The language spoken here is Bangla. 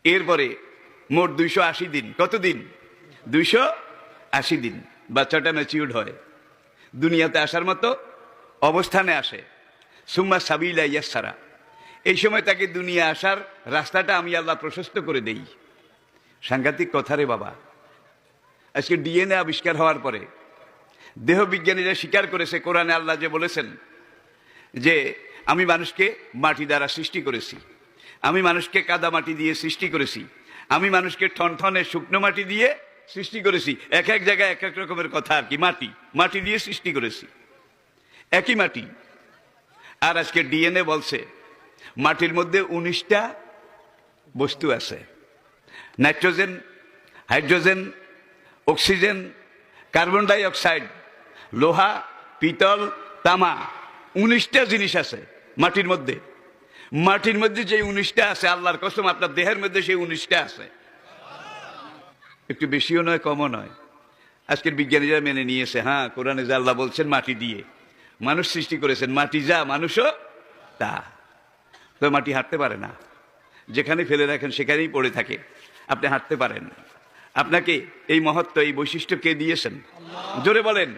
এরপরে মোট 280 দিন। কতদিন? 280 দিন বাচ্চাটা ম্যাচিউরড হয়, দুনিয়াতে আসার মতো অবস্থানে আসে। সুম্মা সাবিলা ইয়াসসারা, এই সময় তাকে দুনিয়া আসার রাস্তাটা আমি আল্লাহ প্রশস্ত করে দেই। সাংঘাতিক কথা রে বাবা। আজকে ডিএনএ আবিষ্কার হওয়ার পরে দেহ বিজ্ঞানীরা স্বীকার করেছে, কোরআনে আল্লাহ যে বলেছেন যে আমি মানুষকে মাটি দ্বারা সৃষ্টি করেছি, আমি মানুষকে কাদা মাটি দিয়ে সৃষ্টি করেছি, আমি মানুষকে ঠনঠনে শুকনো মাটি দিয়ে সৃষ্টি করেছি। এক এক জায়গায় এক এক রকমের কথা আর কি। মাটি দিয়ে সৃষ্টি করেছি, একই মাটি। আর আজকে ডিএনএ বলছে মাটির মধ্যে 19টা বস্তু আছে, nitrogen, hydrogen, oxygen, carbon die oxide, লোহা, পিতল, তামা, 19টা জিনিস আছে মাটির মধ্যে। মাটির মধ্যে যে 19টা আছে, আল্লাহর কসম আপনার দেহের মধ্যে সেই 19টা আছে। একটু বেশিও নয়, কমও নয়। আজকের বিজ্ঞানীরা মেনে নিয়েছে, হ্যাঁ কোরআনে যে আল্লাহ বলছেন মাটি দিয়ে মানুষ সৃষ্টি করেছেন, মাটি যা মানুষও তা। তো মাটি হাঁটতে পারে না, যেখানে ফেলে রাখেন সেখানেই পড়ে থাকে, আপনি হাঁটতে পারেন। আপনাকে এই মহত্ব, এই বৈশিষ্ট্য কে দিয়েছেন? জোরে বলেন।